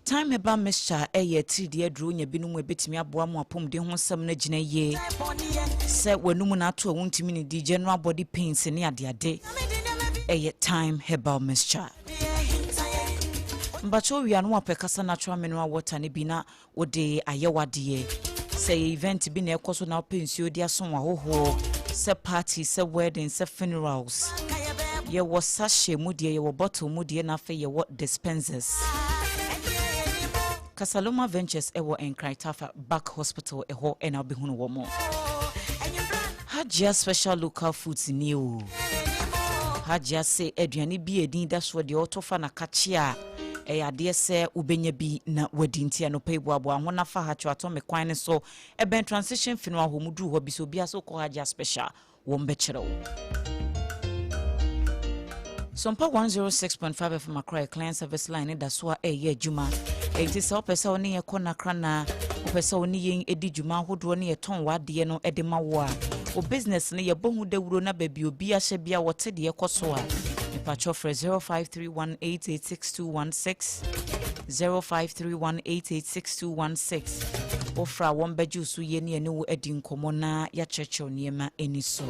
time heba mesha eye tridi edru nya binum ebetimi aboa mu apom de ho sam na gina ye se wanum na ato wontimi ni di general body pains ne ade eye time heba mesha mbacho wi anu apekasa natural mineral water ne bi na ode ayewade say event bi na ekoso na pensuo dia so wa hoho se party se wedding se funerals ye wo sachet mu de ye wo bottle mu de na fe ye wo dispensers Kasaloma Ventures ewo Enkraitafa Back Hospital eho ena obihunu wo mo Hajia special local foods new Hajia say aduane bi edin da so de otofa na kachia ade se ubenya bi na wadinti anopebu abo ahona fa hacho atome kwan ne so eben transition finu ahomudu ho bi so bia so ko Hajia special wo mbechero Sompa 106.5 FM Accra client service line da so eye adwuma enti se opese oni ye kona krana opese oni yen edi dwuma hodo ne ye ton wade no ede mawo a o business ne ye bohu dawuro na babi obi ahye bia wote de yekoso a nipacho for 0531886216 0531886216 ofra wombeju su ye ne ne wo edi nkomo na ya cheche oniema eniso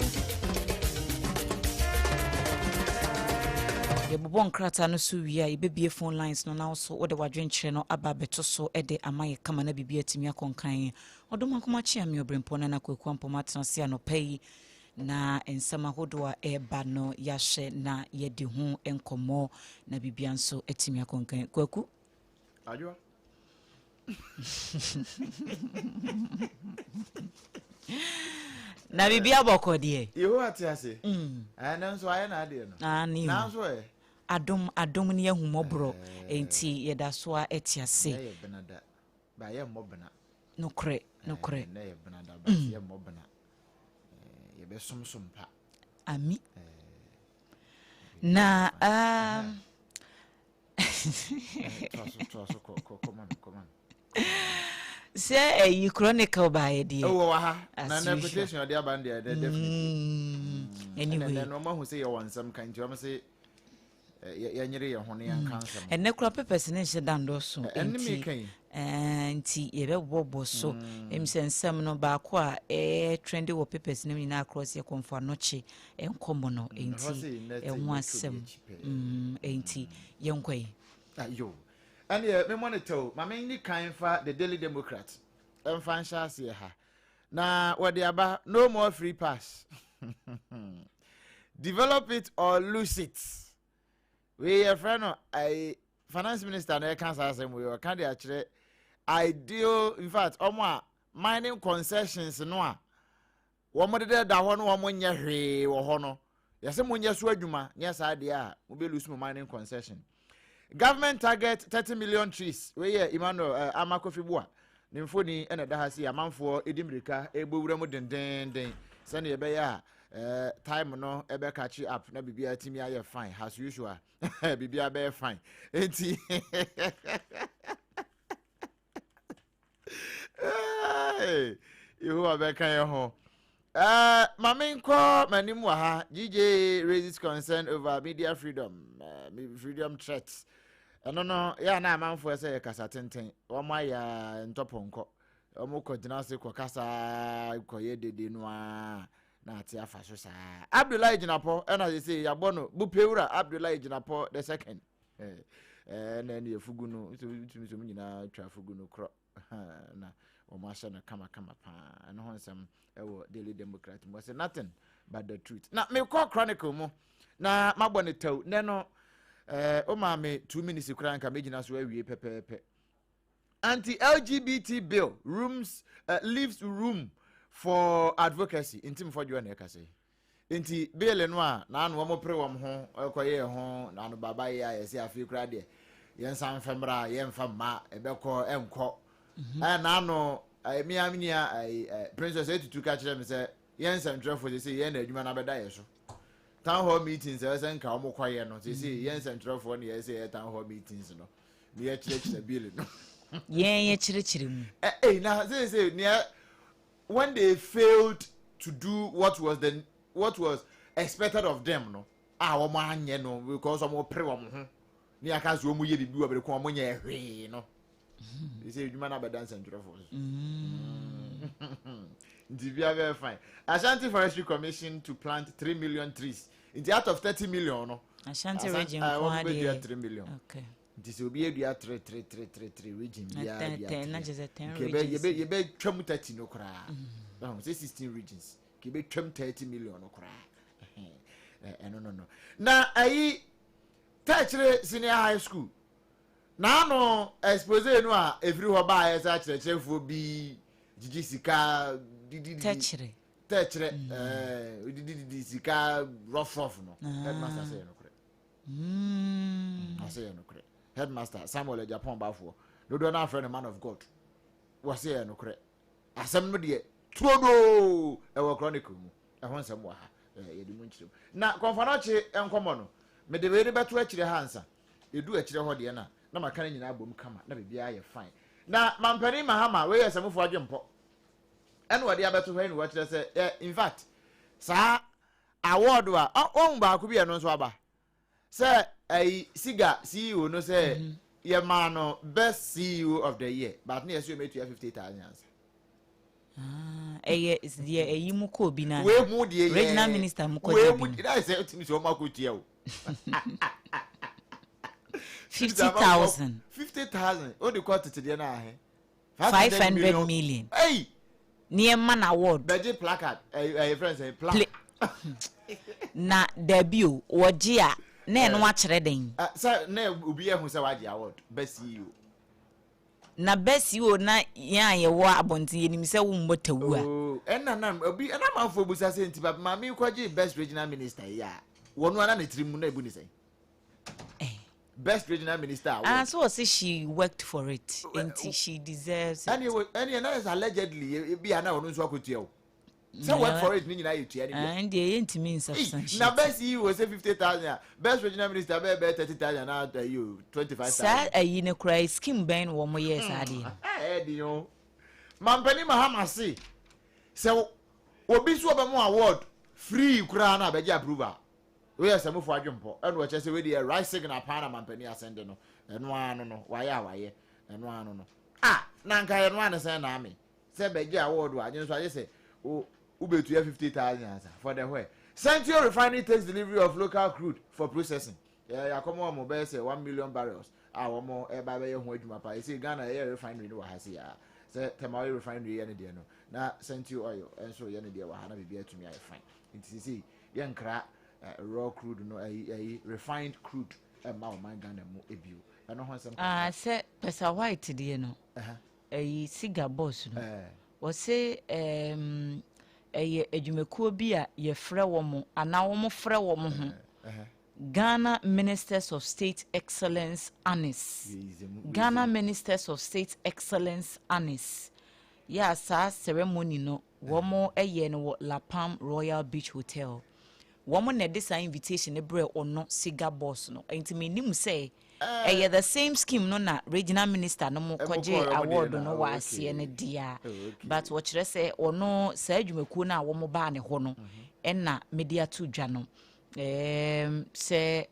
ye bobon krata no so wi a ibebie phone lines no na so wo de wadwenkyere no aba beto so e de amaye kama na bibia timi akonkan odom akoma chia mi Obrempong na kwaku ampoma transi anopai na ensama hodo a eba no yahye na yedi ho enkomo na bibia nso etimi akonkan kwaku Adwoa na bibia boko de yeho atiase ana nso aye na ade no na nso adom ne ahumobro enti yeda so a etiase ye benada ba ye mobna nokre na ye benada ba ye mobna ye be sompa ami na Toso come on say you chronicle by the na reputation of the band there definitely anyway no man who say you want some kind to say yanyere ye hone yan cancer and nekura pepes ne she dando so enemy kan enti ye be bobo so emsensem no ba ko a trendy wo pepes ne na across ye konfo anoche enkomo no enti enho asem enti yenkwai ayo and me monitor my main kind for the Daily Democrat fanshas ye ha na what aba no more free pass develop it or lose it we your friend I finance minister na cancer say we can dey akire ideal in fact omo mining concessions no a wo mo de da ho no wo mo nya hwe wo ho no yese mo nya so adwuma nya sa de a mo be lose mining concession government target 30 million trees we here Emmanuel Amakofibua nimfoni ene da ha si amanfo edimirika egbowura mu denden se ne be ya time no ebe catch up na bibia timi aye fine as usual bibia be fine enti you be kan ho maminko manim wa ha GJ raises concern over media freedom threats no ya na amanfo say kasa tenten o ma ya ntoponko o mo ko dinase ko kasa ko ye dede no a na ati afa so sa Abdullahi Jinapo na they say yabono bupewura Abdullahi Jinapo the second na ne fugu no so nyina twa fugu no kro na o ma sha na kama pa no honsam e wo Daily Democrat mo say nothing but the truth na me call chronicle mo na mabone taw ne no o ma me 2 minutes kura nka megina so awie pepepe anti-LGBT bill leaves room for advocacy intim for you na ka say enti bill no a na anu mo pre wom ho ekoye ho na anu baba ya yesi afi kura de yen san famra yen famma ebeko enko na anu mi amnia princess etutu ka kire me say yen san trafo say yen na adwuma na beda yeso town hall meetings say nka omo kwaye no say yen san trafo na ye say town hall meetings no me ye kire bill no ye kire mu na say when they failed to do what was expected of them no wo ma anye no because omo pre wo ho ni aka so omo ye bibi wo bere ko omo nya ehwe no He say you man have dance and for. Very fine. Ashanti Forestry Commission to plant 3 million trees. In the out of 30 million, no. Ashanti region I 3 million. Okay. This will be a 3 region. Yeah, 10 regions. You be 30 no cry. No, say 16 regions. You be 30 million no cry. No. Now, I touch senior high school. Now, no, expose no, everywhere by as a church for be Sika. Touchere. Sika rough no. Headmaster say no correct. I say no correct. Headmaster Samuel Japan Bafo. No do not friend a man of God. Was say no correct. Assembly Trodo our chronicle. I want some waha. Na konfanache enkomo no me de we beto akire hansa edu akire ho de na maka nyina abom kama na bibia ye fine na mampani mahama we yesamfo adwempo ene wode abeto ho ene wo kire se in fact sa award wa on ba ku bia no so aba se siga CEO no se ye man no best CEO of the year but na yesu metu 50,000 is the Yimuko Bina. We mood the regional minister Muko. I say to me so makutia. 50,000. 50,000. What do you call it today now? 500 million. Hey! Near man award. Budget placard. Friends say plaque. Na debut wajia ne no akyereden. Sir, ne obi ehun say waji award best CEO. Na best CEO na ya ye wo abonti yenim se wo mbotawu a. Oh, na obi na manfo busa say nti ba ma mi kwaji best regional minister ya. Wonu ana na tirimu na ebu ni say. Best regional minister award. And so say she worked for it and she deserves it. And na is allegedly be ana onu so akotua o. Say work for it ni nyina yetua ni. And dey enti mean substantial. Na best CEO say 50,000. Best regional minister be 30,000 na you 25,000. Sa ayi ne cry scheme ben wo mo yes ade. Di o. Mampani mahama say obi so be mo award free kura na be gi approval. We are some for adwumpo and we say we dey right signal pana mampani asende no eno anu no waye eno anu no na nka eno anu say na me say be gi award wa agin so aje say ubetu 50,000 for the way Central Refinery takes delivery of local crude for processing. Yeah, come on, mobile say 1 million barrels. Our more eba be ho adwuma pa. See Ghana air refinery no ha ya. Say Temawi refinery any dey no. Na Central oil and so any dey wa ha na bibia tumi aye fine. Nti see yen kra raw crude no refined crude ma o man Ghana mu ebio. Eno ho nsem. Say pesa white dey no. Cigar boss no. O say edwumekuo bi a ye frɛ wo mo ana wo mo frɛ wo mo ho Ghana Ministers of State Excellence Annis. Ghana Ministers of State Excellence Annis. Ya sa ceremony no wo mo eye no La Palm Royal Beach Hotel. Wo mo na this invitation e bre ono cigar boss no. Enti me nim say the same scheme no na regional minister no mo kwaje award no wa asie ne dia. But what you say ono sa adwumakuo na wo mo ba ne ho no na media to dwa no. Say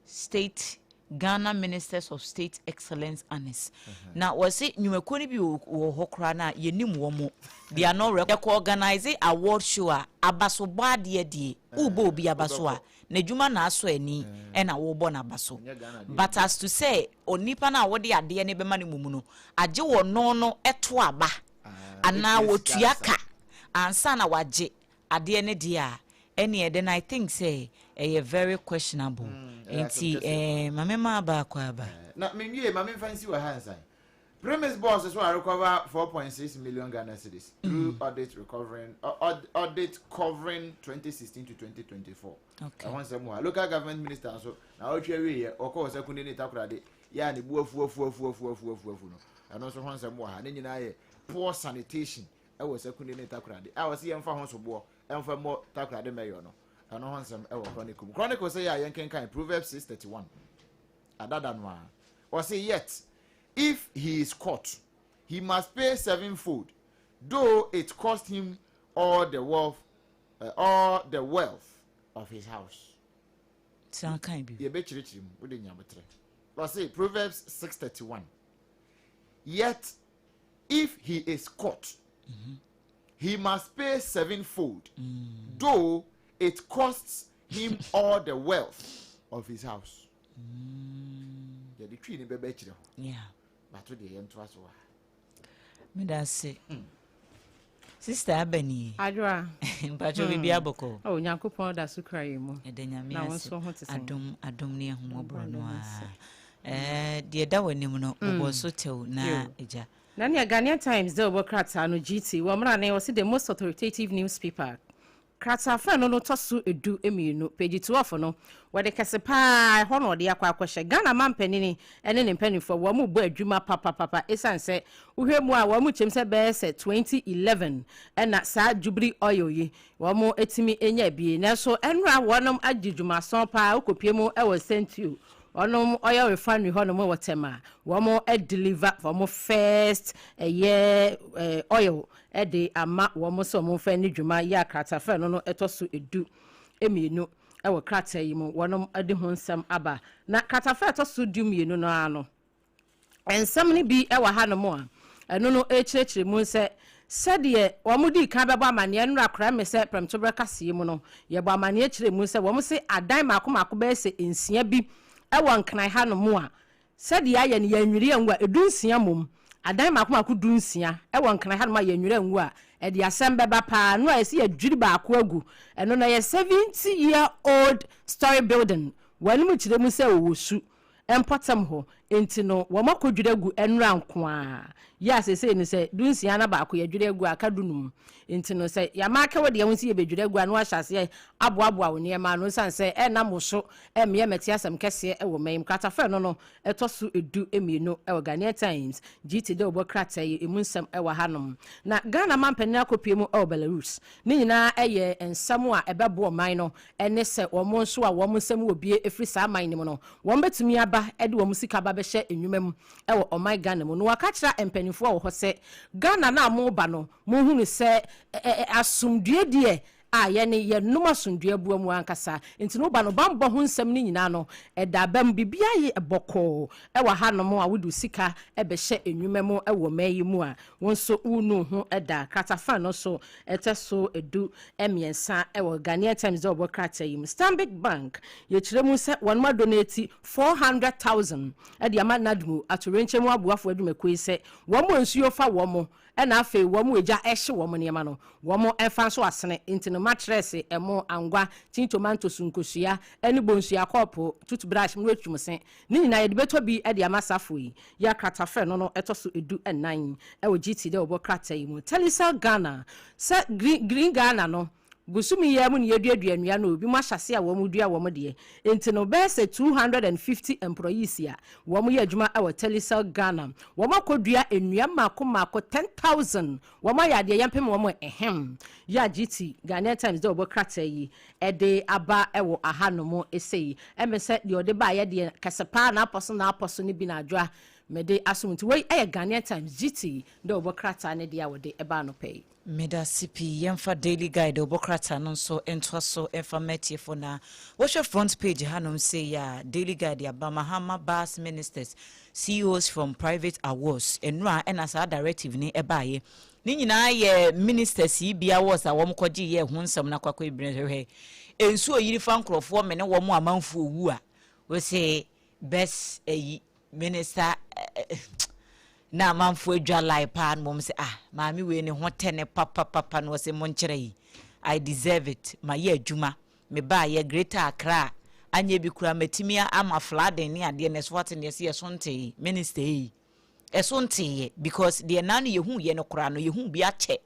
state Ghana Ministers of State Excellence Annis. Now was it nyumakuo ni bi wo hokra na yenim wo mo. They are not organize award show abaso ba de ubo bi abaso a na dwuma na aso ani na wo bo na abaso. But as to say onipa na wo de ade ne be ma ne mumu no age wo no no eto aba ana wo tuaka ansa na waje ade ne dia any then I think say very questionable. Mame ma ba kwa ba. Na me wie mame fancy wa hansan. Premise boss is what recover 4.6 million Ghana cedis through audit covering 2016 to 2024. Okay. I want some more. Local government minister so na o twa we here o ko sekuni ni takurade ya ne bu afu no. And also want some more ha ne nyina ye poor sanitation e wo sekuni ni takurade. I was here mfa ho so bo emfa mo takurade meyo no. And want some e wo chronicle say ya yen kan Proverbs 6:31. Adada no a. Or say yet if he is caught, he must pay sevenfold, though it cost him all the wealth of his house. Sound kind be. Ye be chirichim, we dey nyabetre. Let's say Proverbs 6:31. Yet, if he is caught, he must pay sevenfold, though it costs him all the wealth of his house. Yeah. But to the end to us. Me da say. Sister Abeni. Adwoa. Mpacho bibi aboko. Oh, Nyankopon da so kraye mu. Edenya me Na ase. wonso ho te Adom ne ahomobro no a. Die da wanim no obo so tew na eja. Na ne Ghanaian Times de obokrata no GT. Wo mra na was the most authoritative newspaper. Krata fa no tosu edu emienu page 12 no wede kese pa ho no de akwa Ghana mampanini ene ne mpanifo wo mu bo adwuma papa esanse uhwemu a wo mu chemse be se 2011 ena sa jubri oil yi wo mu etimi enya bie na so enra wonom agidwuma so pa okopie mu e wo sentiu onom oil refinery ho no mo wotema wo mo deliver for mo first oil de ama wo mo so mo fa ni dwuma ya krata fa no etoso edu emienu e wo krata yi mu wonom ade ho nsam aba na krata fa etoso du mienu no ano ensam ni bi e wa ha no mo a eno no echirechire mu se sɛdeɛ wɔn di kan bɛbɔ amaneɛ no akora me sɛ prɛmto bɛkaseɛ mu no yɛbɔ amaneɛ kyerɛ mu sɛ wɔn se adan maako bɛyɛ sɛ nsia bi ɛwɔ nkran ha no mu a sɛdeɛ ayɛ no yɛnwiri ngu a edu nsia mom adan maako du nsia ɛwɔ nkran ha no ma yɛnwiri ngu a ɛde asɛm bɛba paa no a yɛsi yɛdwiri baako agu ɛno na yɛ 70-year-old story building wɔn mu kyerɛ mu sɛ wɔwɔ su ɛmpɔtam hɔ enti no wɔn akɔdwiri agu ɛnura nko a ya sese ni sɛ du nsia na baako yɛdwiri agu aka dunum enti no sɛ yamaka wɔ de yɛn si yɛbɛdwiri agu ano ahyase aboaboa wo nneɛma no san sɛ ɛna mo so ɛmeyɛ mɛte asɛm kɛseɛ ɛwɔ mɛm katafa no ɛtɔ so edu emienu ɛwɔ Ghanaian Times GT de obɔ krata yi emu nsɛm ɛwɔ hanom na Ghana mampani akɔpie mu ɛwɔ Belarus ne nyinaa ɛyɛ nsɛm a ɛbɛbo ɔman no ɛne sɛ wɔn nso a wɔn nsɛm wɔ bie efiri saa man ne mu no wɔn betumi aba ɛde wɔn sika ba bɛhyɛ enwuma mu ɛwɔ ɔman Ghana mu no waka kyerɛ mpanimfoɔ wɔ hɔ sɛ Ghana na mo ba no mo hu ne sɛ asomdue die a yɛne noma asomdue bua mu ankasa enti no ba no bambɔ ho nsɛm ne nyinaa no ɛda bam bibia yɛ ɛbɔkɔ ɛwɔ ha no mo a wodu sika ɛbɛhyɛ enwuma mu ɛwɔ mayi mu a wonso unu ho ɛda kratafa no so ɛtɛ so edu emiensa ɛwɔ Ghanaian Times de obɔ krata yi mu Stanbic Bank yɛkyerɛ mu sɛ wɔn ma donate 400,000 ɛde ama nadmu atorenche mu aboafo adumako yi sɛ wɔn mo nsuo fa wɔn mo ɛna afei wɔn mo egya ɛhye wɔn nneɛma no wɔn mo ɛfa nso asene enti no mattress ɛmo angwa tin tomato sunkosua ɛne bonsua kɔpo toothbrush mo retwum se ne nyinaa yɛde beto bi ɛde ama safo yi ya kratafa no ɛtɔ so edu ɛnan ɛwɔ GT de obɔ krata yi mu Telecel Ghana sɛ green Ghana no gusumi ya mu ne yɛduadua nnua no obi mu ahyase a wɔn dua wɔn de enti no bɛsɛ 250 employees a wɔn yɛ adwuma ɛwɔ Telecel Ghana wɔn akɔdua nnua maako 10,000 wɔn ayɛ adeɛ yɛmpem wɔn ehem ya GT Ghanaian Times de obɔ krata yi ɛde aba ɛwɔ aha no mo esei ɛmɛ sɛ deɛ ɔde ba yɛ deɛ kasɛpaa na apɔso ne bi na adwa mede asomnti wei ɛyɛ Ghanaian Times GT de obɔ krata ne deɛ wɔde ɛba no pɛi Meda CP yemfa daily guide obokrata no so ento so efa metie for na watch front page hanom say ya daily guide ya Bahama Bas ministers CEOs from private awards enra and as a directive ni ebaye ni nyina ye ministers yi bia awards a wom kɔgye ye ho nsɛm na kwakɔ ibrenhwɛ ensu oyiri fa nkrɔfo me ne wom amanfo owu a we say best minister na manfo adwa lai pa no say maami we ne ho tene papa no se mo nkyere yi I deserve it ma ye adwuma me ba ye Greater Accra anye bi kura matimi ama flooding ne ade ne so what ne se sonte minister yi esonte because de na no yehu ye no kura no yehu bi ache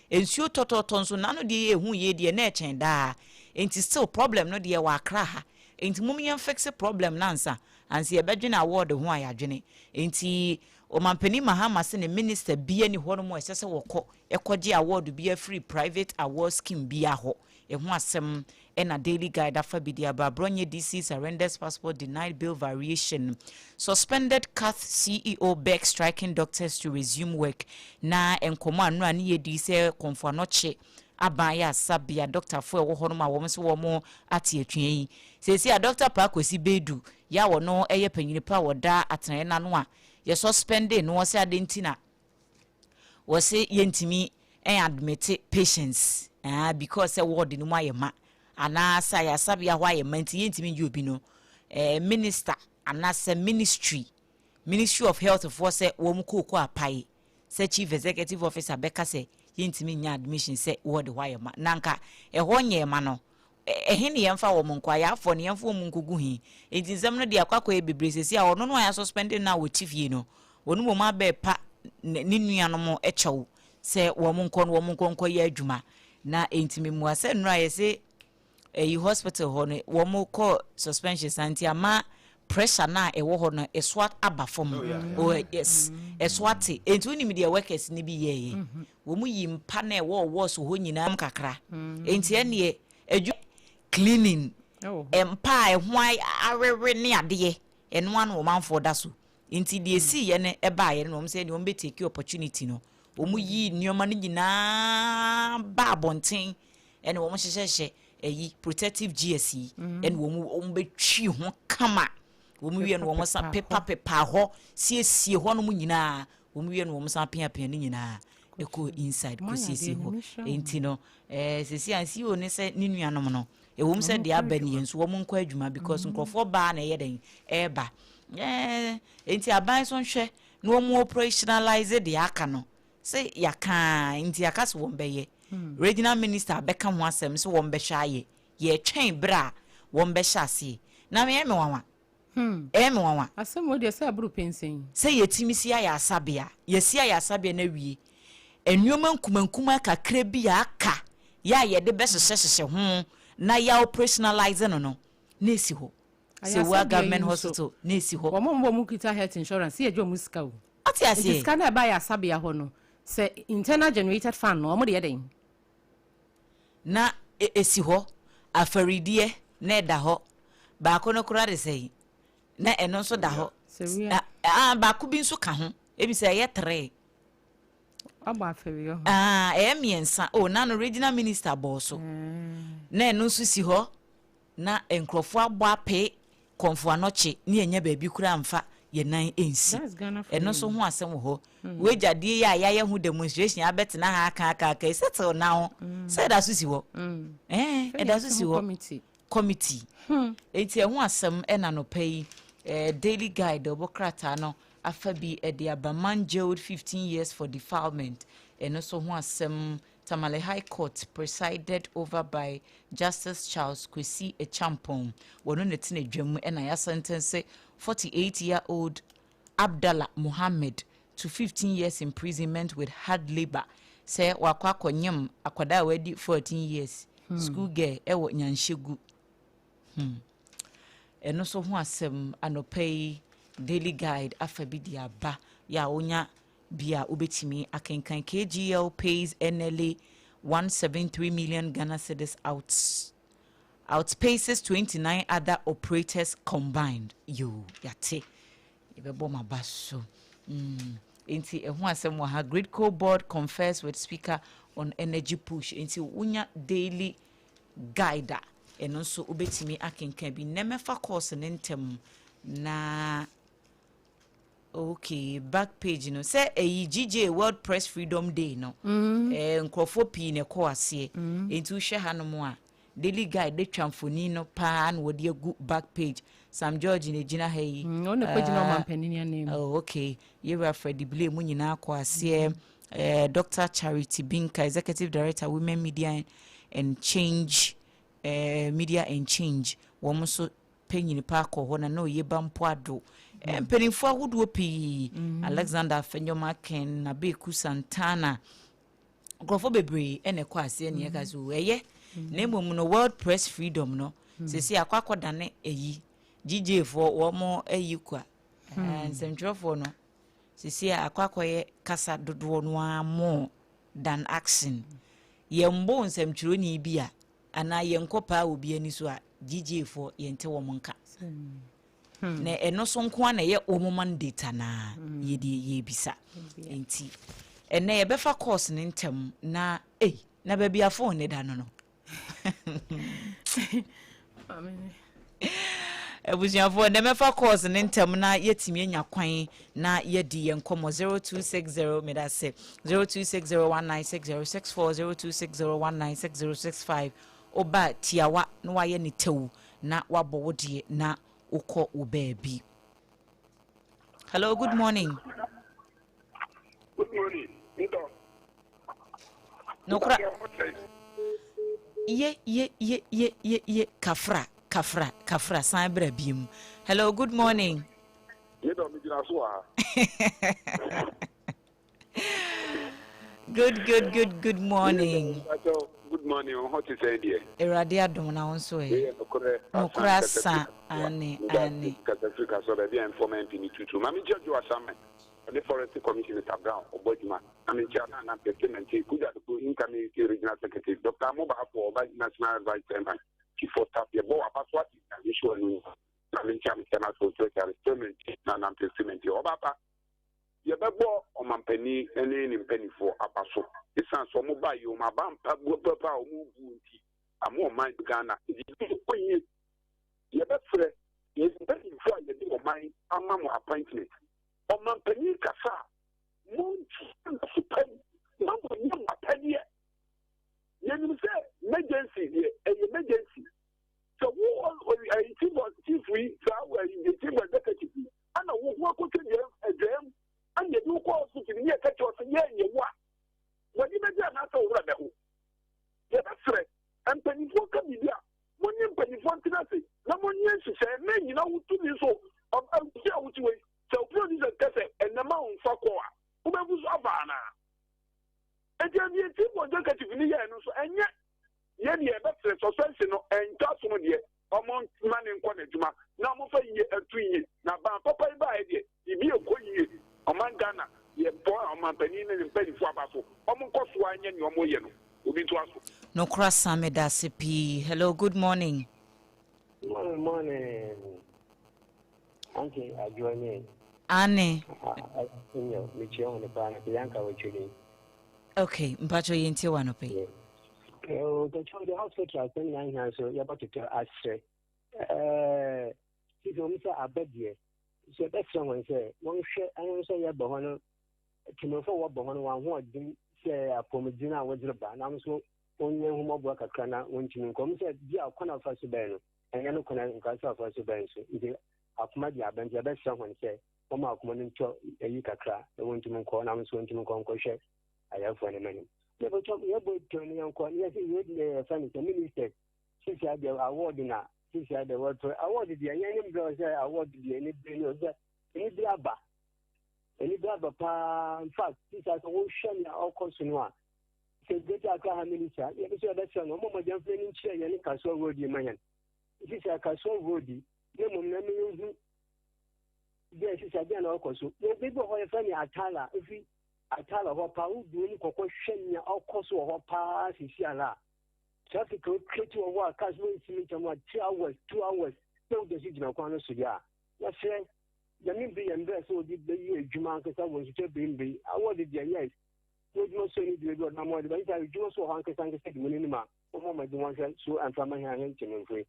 ensuo tototo nso na no de yehu ye de na echen da enti still problem no de wa Accra ha enti mum ye fix problem nansa anse ye bedwene award ho ayadwene enti o mampani Mahama se ne minister bia ni ho no mo esese wokɔ ekɔgye award bia free private award scheme bia ho ho asem na daily guide afa bidia babronye DC surrenders passport denied bill variation suspended cath CEO back striking doctors to resume work na enkomo anu ani yedi se konfo anoche abaya sabia doctor fo ewo ho no ma wo se wo mo ate atwen yi sesi a doctor pa kwesi bedu ya wo no eye panyini pa wo da atene na no a ye suspended no was adentina was say yentimi admit patients because a ward in my ma anasa ya sabia why menti yentimi you bi no minister anasa ministry of health for say wo ko apai say chief executive officer beka say yentimi nya admission say ward why ma nanka ho nye ma no ehini yemfa wo monko ya afo ne yemfa wo monko gu hi enzem no de akwakwa e bebre sesi a ono no ya suspended na wo tifie no wonu mo ma be pa ne nuano mo echew se wo monko ya adwuma na entimi mu ase nra ye se hospital ho no wo mo ko suspension santi ama pressure na e wo ho no e swat abafom yes e swat entu ni media workers ni bi ye wo mu yimpa na e wo so ho nyina kakra enti ene cleaning empa ehwan arere ne ade eno an wo manfo da so nti de esi ye ne eba ye no say de won be take opportunity no omu yi nioma ne nyina ba bonten ene wo mo hyehye protective GSE ene wo mo be twi ho kama wo mo wie no wo mo sa pepa ho siesie ho no mu nyina wo mo wie no wo mo sa pia ne nyina eko inside ko siesie ho enti no sesi ansi o ne se ne nuanom no ewom se de abani enso wo monko adwuma because nkrofo ba na ye den eba enti aban so nhwe no mo operationalize de aka no se yaka enti aka so won beye regional minister beka ho asem se won be hwa ye twen bra won be hya se na me wanwa me wanwa asem wo de se abru pensen se yetimisi ya asabia yesi ya asabia na wie enuoma nkumankuma kakra bi aka ye de be hyehyehye ho na ya operationalize no nesi ho se wa government hospital nesi ho wo mo mu kita health insurance ye jo musika o ati ase sika na ba ya sabia ho no se internal generated fund no mo de yeden na esi ho afaridie na da ho ba ko no kura de sei na eno so da ho ba ku bi nso ka ho ebi se ye 3 aba aferio miensa na no regional minister boso na eno so si ho na enkrofo agbo ape konfo anoche ne enya ba bi kura mfa ye nan ensi eno so ho asem ho wejade ya ye hu demonstration abetena ha aka settle now say da so si ho da so si ho committee enti ho asem na no pay daily guide obokrata no afabi the abaman jailed 15 years for defilement and also who asem Tamale High Court presided over by Justice Charles Kwesi Echampong wono netine dwam and I sentence 48-year-old Abdallah Muhammad to 15 years imprisonment with hard labor say wakwa konyam akwada wedi 14 years school girl ewo nyanshegu and also who asem anopay daily guide afabi diaba ya onya bia ubetimi akenkan KGL pays NLA 173 million Ghana cedis outpaces 29 other operators combined yate ibebo mabaso enti ehu asem wa ha Gridco board confers with speaker on energy push enti unya daily guide eno so ubetimi akenkan bi nemefa course nentem na okay back page no say GJ World Press Freedom Day no nkrofo pi ne ko ase enti hwe hanom a daily guide de twamfoni no pa na wodi agu back page Sam George ne gina hayi on ko gina o mampanini anem okay yewa Freddy Blay mu nyina ko ase Dr. Charity Binka, Executive Director Women Media and Change Media and Change wo so penyini pa ko ho na no yeba mpo ado penifo ahudo pi Alexander Fenyomaken na Beku Santana grofo bebre ene kwa ase ne ka so eye na emom no World Press Freedom no sesi akwakoda ne eyi GJ fo wo mo eyi kwa nsentwofo no sesi akwakoye kasa dodo no amo than action yembo nsentwiro ni bia ana yenkopa obi ani so a GJ fo yente wo monka na eno so nko na ye omo mandate na ye bisa enti ene ye befa course ne ntem na na ba bia phone ne da no Ebusiafo na mefa course ne ntem na yetimi anya kwan na yedi yenkomo 0260 medase 0260196064 0260196065 oba tiawa na waye ne tewu na wabo wodie na ukọ wo baabi. Hello, good morning. Good morning. Nokra ye kafra san bra biem. Hello, good morning. Good morning. Good morning. What is say there? Erade adom na wonso e. Nokra sa ani. Africa so be informant in tutu. Mami Jojo Asare the Forest Commission is down Obojima. I mean Chana na payment could have go income regional secretary Dr. Moba for national advice chairman. Chief for tap your boy about what is an issue and I mean Chana so experiment na payment Obaba. Ye bebo o mampani ene penny for apaso. This is so mobile you ma bam papa o mu bunti. Amo mind Ghana. Ye befre ye penny for ye do mind amamo appointment. O mampani kasa munti super mambo nyama panye. Ye ni say emergency ye emergency. So who chief we so the chief executive and wo ko tell them and you do call to the near catch us yeah what when you make that answer over the yeah that's right and penny for come here when you penny for tenancy no one yes say men you know to this so of yeah which way so produce a test and the amount for kwa who be was avana and then you think what you get in here no so and yeah that's suspension and that's one there amount man in kwanejuma na mo fa yi atuyi na ba papa ba e bi ekoyi Oman Ghana, ye boy, Oman Penny and Penny for Abaso. Oman Koswine and your moyen. Ubi to us. No cross Sameda CP. Hello, good morning. Good morning. Auntie, I join in. Anne. Michelle on the pan, Bianca, which you need. Okay, Mpacho Yenti Wanope. The hospital, I think, so you're about to tell us, she's almost a bed here. So that's someone say, one share, I don't say, yeah, but one to know for what, but one didn't say a pomegina was the ban. I'm so only whom work a cana when you come said, yeah, I'll come out for Subano, and I know can I for Subano. If I've made your band, your best someone say, Oma coming to a Yukakra, the one to call, I'm going to conquer share. I have for a minute. Never talk me about turning on call. Yes, you would a funny minister. Since I have award in that. Since I had the word for awarded the young girls, I awarded the any blabber. Any blabber, in fact, this has all shown our consumer. So, get a car minister. You have that's a moment of planning chair, and a castle road, you man. This is a castle road. No more, yes, it's again, of course. No people who are funny at Tala, if we at Tala, what power doing, Cocotion, our course or pass is here. Traffic will create a work as well as 2 hours. No decision of Quano Suya. That's right. The Nimby and Dress will give the year Jumankas. I was to be awarded the yes. No so need to go no more. But I do also Hankas and the minima. For moment, the one so and from my hand and free.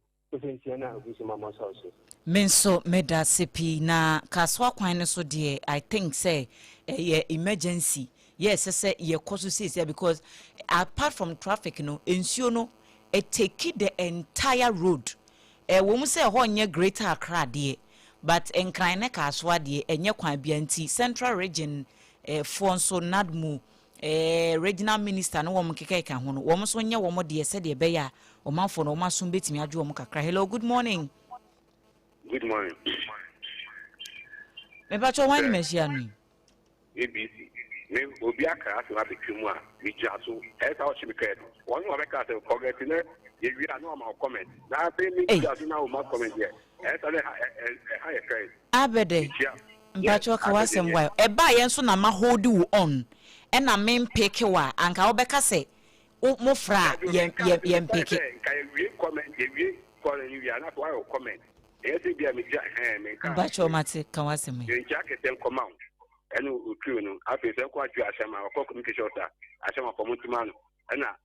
Menso meda CP na kaswa kwan so de I think say emergency. Yes, say ye cause say because apart from traffic no ensuo no it take the entire road. Wo mu say ho nye Greater Accra de but enkran ne kaswa de enye kwan bia nti Central Region for so nadmu regional minister no wo mu keka ho no wo mu so nye wo mu de se de be ya o manfo no masum betimi adwo wo mu kakra. Hello, good morning. Good morning. Me ba cho wan machia no ABC me obi aka aso abetwemu a me jaso esa o chimike won o beka se forget ne ye wi na ma comment na be me jaso na o ma comment ye esa le ha ye kai abede mba cho ka wasem wa e ba ye nso na ma hold you on e na me pick wa anka wo beka se mo fra ye pick kai wi comment ye wi comment wi na to wa comment ese bia me ja me ka mba cho mate ka wasem ye ja ke ten command enu ukru no afi se kwa ju asema ko communication ta asema for mutima no na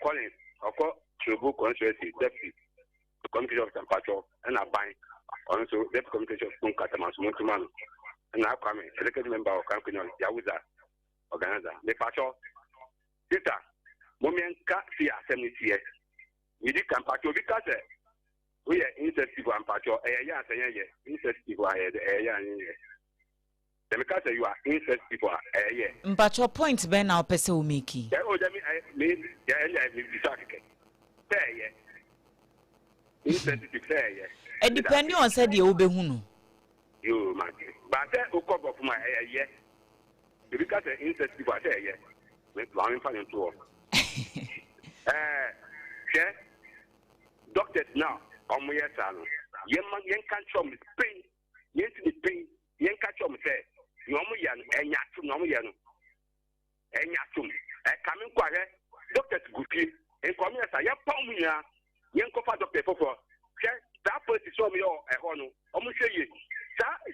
Collins oko Chubu constituency deputy communication of temperature and a bind. Also, that communication of Katamas Montumano. And I come elected member of company Yawiza organizer. The patrol, sister, women can't see a 70 years. We did compatio because we are insensitive and patrol, a year, insensitive, a year. Because you are insensitive, a year. But your point, Ben, our person will make it. Insensitive, and depending on said you be who you man, but that will of my year because insensitive, I say, yes, with long finding to work. Doctors now, on my son, young man, young can't show me pain, yes, the pain, young can't show me say, Yomuyan, and Yatum, Nomuyan, and Yatum, and coming quiet, doctors good, and come here, I have Pomia, young copa doctor for that person saw me all a honor, almost a year.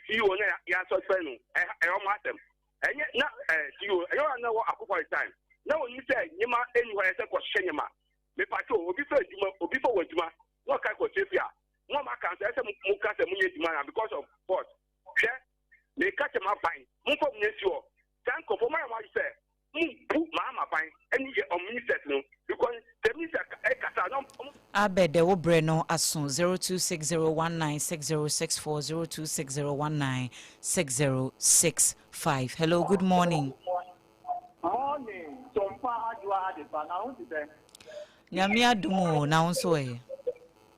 See you on your answer, friend, and almost them. And yet, not see you, I don't know what I put time. No, you say, you might anywhere except for Shenema. Me patrol will be first, will be forward to my what kind of safety. No, my cancer, Mukas and Munia because of what? They catch him up fine. Move up next year. Thank you for my wife said. Put Mama fine and you get on minister no because the minister I bet the Obreno Asun 0260196064 0260196065. Hello, good morning. Morning. Sompa Adwoa Asare now today. Nyamia dumo na unso e.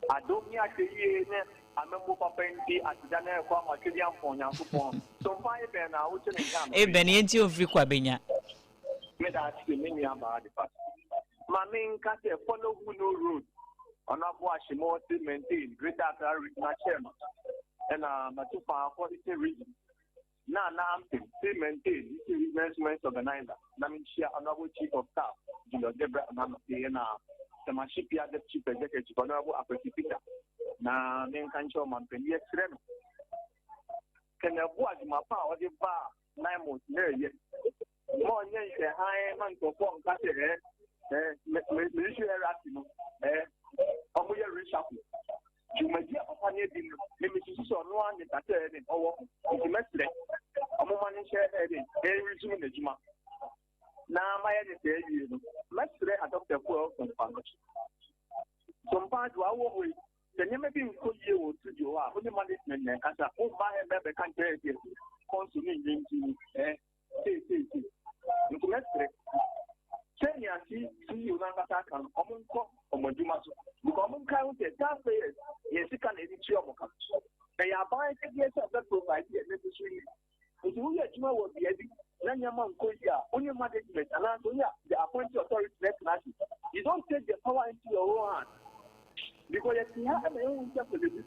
Adomia keye ne amembo papa ndi atidana kwa matwedi amfon nyankopon. Sompa e be na wo tene nyam. E be ne enti ofri kwa benya. Me da ati me nua ba de pa. Ma me nka se follow who no road. Adwoa Asare to maintain greater Accra regional chairman. And matupa for the region. Na to maintain this investment organizer. Na me share honorable chief of staff, Junior Debra na the shipyard chief executive, honorable Appreciator. Na me nka ncho mampeni extreme. Can the board my power the bar 9 months there yet. More than a high man to form Cassidy, military Ratino, Omoya Reshuffle. You may be upon it in Mrs. on one that said in our semester. A woman in share heading, very resume the Juma. Now, my editor, let's adopt a world from Panache. Some part to our way. The name of being good you to you are only management as a whole my member can't tell you. Consuming into Kenya see you Nangata can Omunko or Modumasu. The common count is that players, yes, you can edit your book. They are buying years of that provide necessary. If you get Juma will be edit, then your mom Koya, only management, and the appointed authority next national. You don't take the power into your own hand. Because you have a own opinion,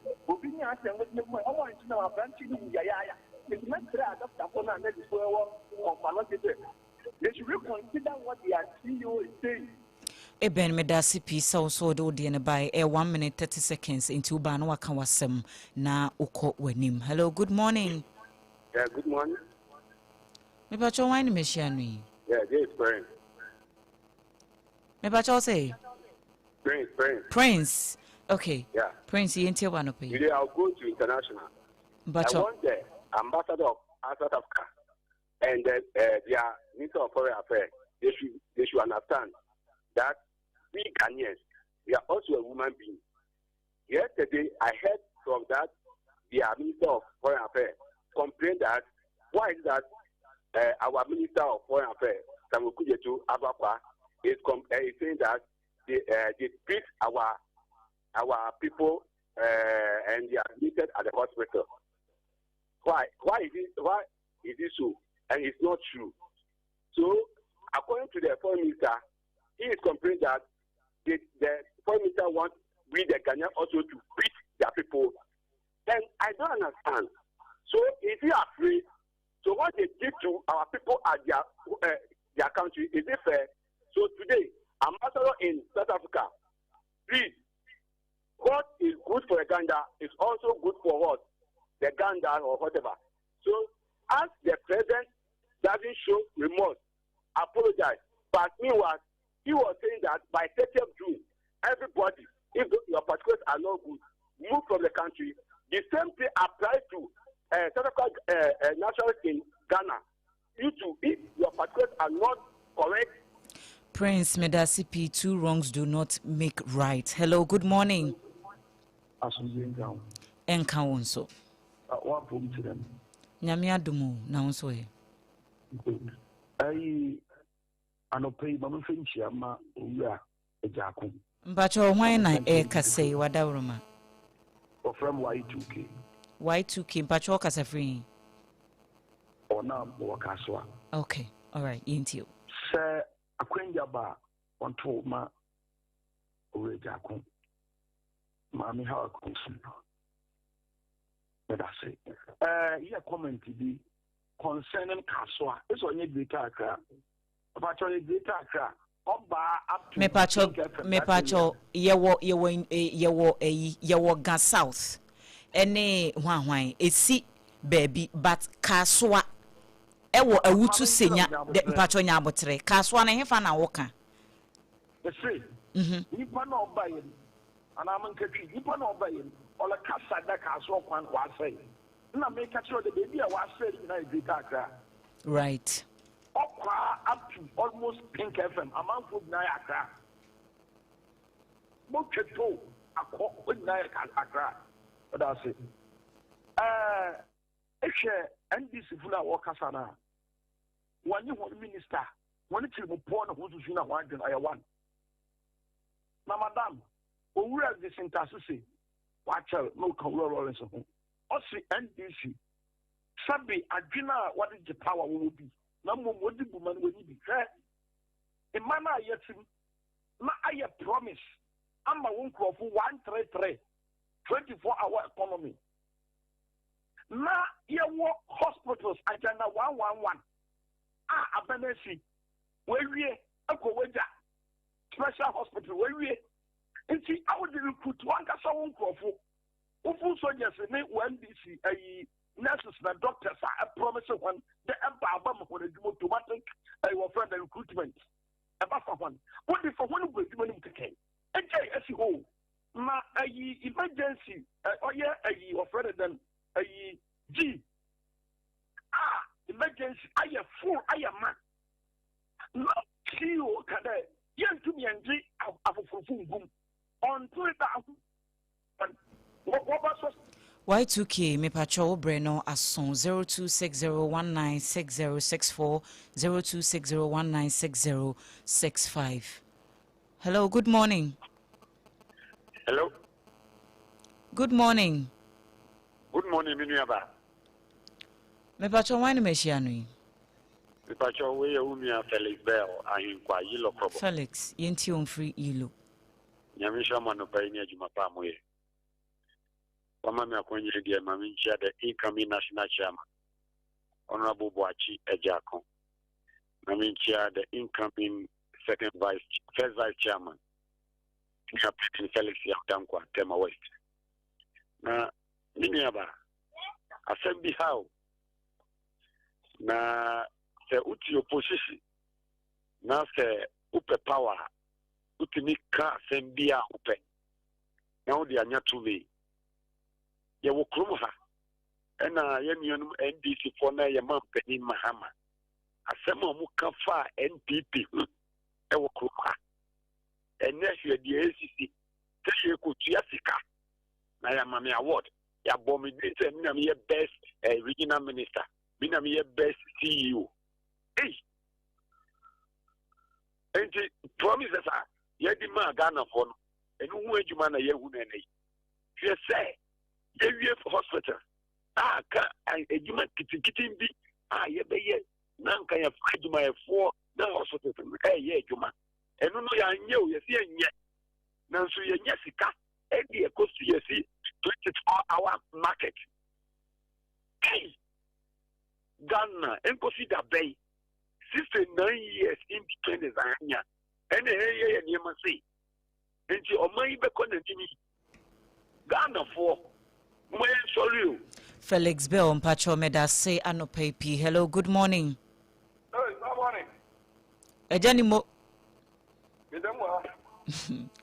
I say, what you want to know about Yaya. It's not that upon and let it go on Panache. They should reconsider what the CEO is saying. Eben medasi pisa also do the by 1 minute 30 seconds into Bano Wakawasem na uko wenim. Hello, good morning. Yeah, good morning. Me bacho wine machine. Yeah, this is Prince. Me bacho say Prince. Okay. Yeah. Prince yente wano pe. Today I'll go to international. Bacho. I want the ambassador of South Africa and their Minister of Foreign Affairs. They should understand that we Ghanaians, we are also a woman being. Yesterday, I heard from that their Minister of Foreign Affairs complained that why is that our Minister of Foreign Affairs, Samuel Kujetu Abakwa, is saying that they treat our people and they are admitted at the hospital. Why is it so? And it's not true. So, according to the Foreign Minister, he is complaining that the Foreign Minister wants we the Ghanaians also to beat their people. And I don't understand. So, is he afraid? So, what they give to our people at their country, is it fair? So, today, ambassador in South Africa, please, what is good for Uganda is also good for what? The Uganda or whatever. So, as the president doesn't show remorse, apologize. But meanwhile, he was saying that by 30th June, everybody If your particulars are not good, move from the country. The same thing applies to national in Ghana. You too, if your particulars are not correct. Prince Medasi P, 2 wrongs do not make right. Hello, good morning. Enka wonso. What from to them? Nyame adumu na wonso he. I no pay mama finchi ama owura ejako. Mpacho hwan na e kase wadawroma. From Y2K. Y2K mpacho kasa free. Ona wakaswa. Okay, all right, into. Sir akwenja ba onto ma owura ejako. Mami how akonsu. But I say, here comment be concerning Kaswa. It's only greater Accra. But only greater Accra. Me pacho yewo ga south. Ene hwan esi baby but Kaswa ewo awutu senya de pacho nya abotre. Kaswa na hefa na woka. Say, nipa na obaye. Ana mankatwi nipa na obaye. Ola kasa da kaso kwan wa say na make sure the baby a wa say na greater Accra. Right. Up to almost Pink FM amount food na Accra. Mo keto akọ na Accra. But I say NDC funa wo kasa na wani one minister wani tiri po na ho susu na wan den aya one. Na madam owura disintase watch out, no Lawrence. Also, NDC. Sabi, Adwina, what is the power will be? No more would the woman will be fair. A man, I yet him. Na I promise. I'm a won't for 133 24-hour economy. Na your work hospitals agenda 111. Abenesi. Where we a special hospital, where we. And see, I would recruit one cassa won't go for. Ufu soldiers in one DC, nurses and doctors are a promise of one, the Empire for the automatic, your friend the recruitment. About one. What if for one will do money to K? And J as you go. Ma a emergency, your friend then a G. Emergency, I am full, I am man. No, see you, Kade. Young to me and G, of a full boom. On Twitter, Y2K me pacho Breno Ason 0260196064 0260196065. Hello, good morning. Hello. Good morning. Good morning, Miniaba. Me pacho wine me shianui. Me pacho we umia Felix Bell ahin kwa yilo probo. Felix, yenti on free ilo. Nyamisha manopaini ya Jumapa moye. Wamami akwenye dia mamincha the incoming national chairman. Honorable Boachi Ejako. Mamincha the incoming first vice chairman. Captain Felix Yamdankwa, Tema West. Na Miniaba Assembly how na se uti opposition na se upe power utinika sembia upe na odi anya tuve ye wo krum ha ena ye nuanum NDC for na ye mampani mahama asema mu kafa NPP e wo krum ha ene hwe de ACC te ko tuasika na ya mami award ya bomi dite mi na me ye best regional minister mi na me ye best CEO enti promises are yedi ma Ghana for no enu hu adwuma na yehu na nei hwe se yewie hospital ka adwuma kitikitin bi ye beye na nka ya fa adwuma ye for na hospital ye adwuma enu no ya nye o ye se nye na nso ye nye sika edi ekosu ye si 24-hour market Ghana consider bay 69 years in between the Zania and the Yamasi. And you may be connecting Ghana for when sorry. Felix Bell on Pacho Medase Anopepi. Hello, good morning. Good morning. Ejanimo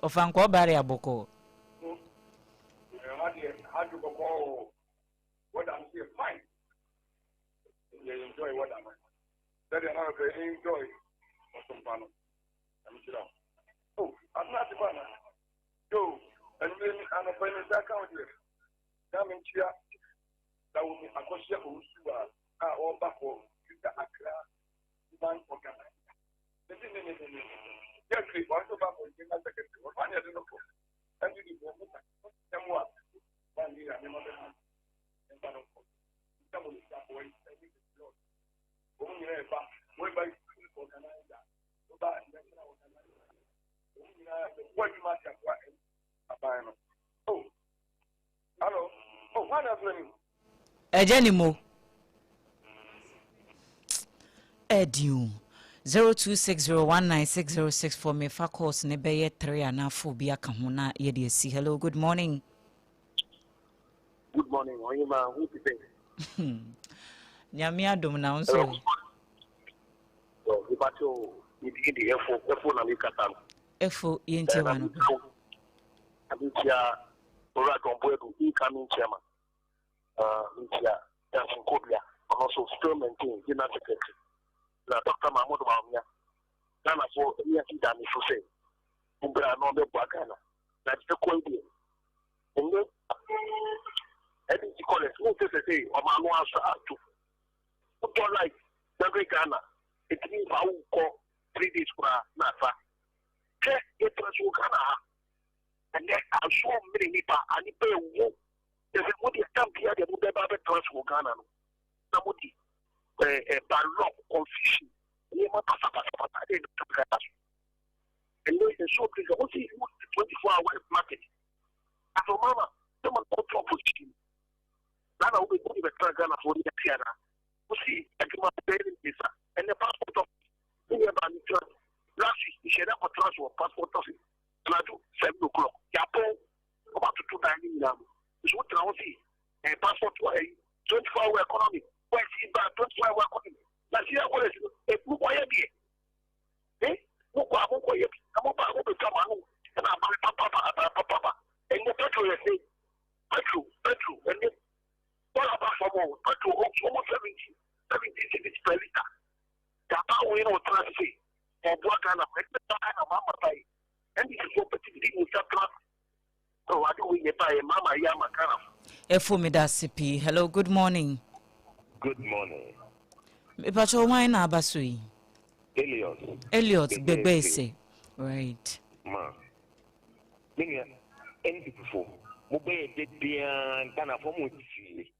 of Uncle Barry Aboko. I do go what I'm here fine. They enjoy what I'm. That is not they enjoy some fun. I'm sure. Oh, I'm not the one. Yo, and then I'm a friend that account here. Come in here. That will be a question of all back for the Accra Bank organized. Yes, we want to back for the secretary. What one year ago, and you go them what 1 year and another hand. And that of course, some of the staff were every blood. Only a back, way by organize that. So that national organization. What you must have a final. Oh, hello. Oh, one of them. Ejenimo. Edu 0260196064 me fa course ne beye 3 ana fo bi aka ho na ye de si. Hello, good morning. Good morning. Oyima, who is it? Nyame adom na unso. So, ibacho ibigi di efo na mikata. Efo yenti wanu. Abitia ora domboedu incoming chairman. Ntia Dancing Kobia, and also still maintain general secretary. Dr. Mahmoud Mahmoud. Ghana for years in Dani Fuse. Umbra no be Bagana. That's the coin. And then I think you call it no say or Manu to put like every Ghana. It means I will call 3 days for Nasa. It was Ghana. And then I saw many people and it pay woo. There's a good attempt here that would never transfer Ghana. Somebody by law confusion. And then the show is only 24-hour market. As a mama, someone control position. Ghana will be putting the Ghana for the Tiana. You see, I give my parents visa and the passport of last week, we shared up a transfer passport office. And I do 7 o'clock. Japan, about to 2 dining now. It's what I see. A passport for a 24-hour economy. Why see that 24-hour economy? Let's see what is a book. Why be? Eh? Book. I'm going to become a home. And I'm papa. And the petrol, you say, petrol. And then what about for more? Petrol, almost 70 cents per liter. Japan, we know transfer. For what kind of mama pay? And this is what particularly in Japan. So I do we buy mama yama kind of. Efo me da sipi. Hello, good morning. Good morning. Me pacho wine na abasui. Elliot Begbese. Right. Ma. Ninga any people mo be de bian Ghana for mo tie.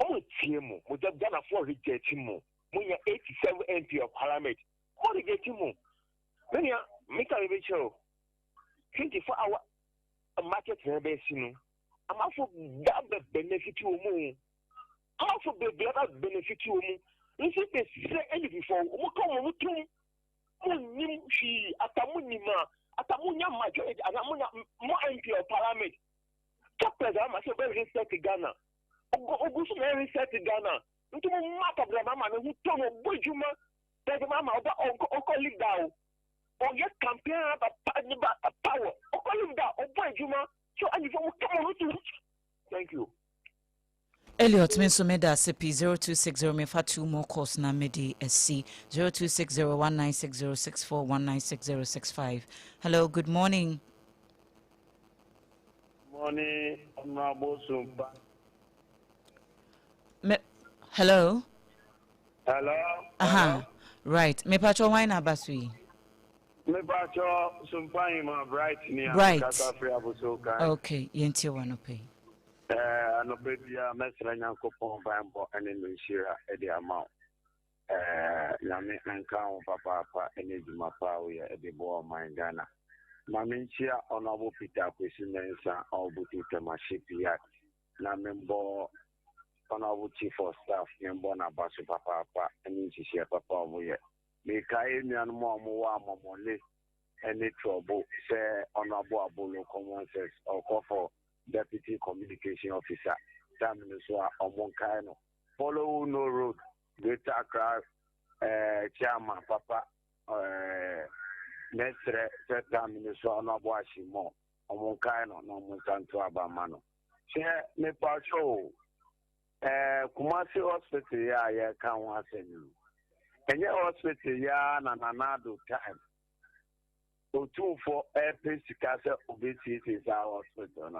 O tie mo Ghana for reject mo. Mo ya 87 MP of parliament. Mo reject mo. Ninga me can be show 24-hour market rebellion. I'm also that benefit you more. I'm also the benefit you more. You see, they say any before, we come with two. She Atamunima, Atamunia majority, and Amunia more MP of parliament. Chapters, I'm also very reset to Ghana. Ogusu very reset to Ghana. Into the map of the mama who told me, Bojuma, that the mama or live down. Or get campaign about power. Or live down, or Bojuma. So, and if you come on to thank you. Elliot Minso Meda CP 0260 me fa 2 more course na medi SC 0260196064 196065. Hello, good morning. Morning, Honorable Sompa. Hello. Hello. Aha. Right. Me pacho wine abasui. Me pacho Sompa ima bright ni Bright. Okay, yenti wano pay. No baby, Mesra Yankopon Bambo and in Shira Eddie Amount. Yami and Count Papa and Eduma Power at the Boa Mine Ghana. Maminchia honorable Peter Kusinensa or Butita Mashipia. Namembo honorable chief of staff, Yambona Basu Papa and Inchia Papa. Make I and Moa Momole any trouble, say honorable Abolo Common Sense or call for Deputy Communication Officer, Taminuswa Omonkaino. Follow no road, Greater Accra, Chairman, Papa, Nestre, Taminuswa Onabuashimo, Omonkaino, no Monsanto Abamano. Share me patrol. Kumasi hospital ya can once you. And your hospital ya na nanado time. So 2 for airplanes to cast obesity is our hospital.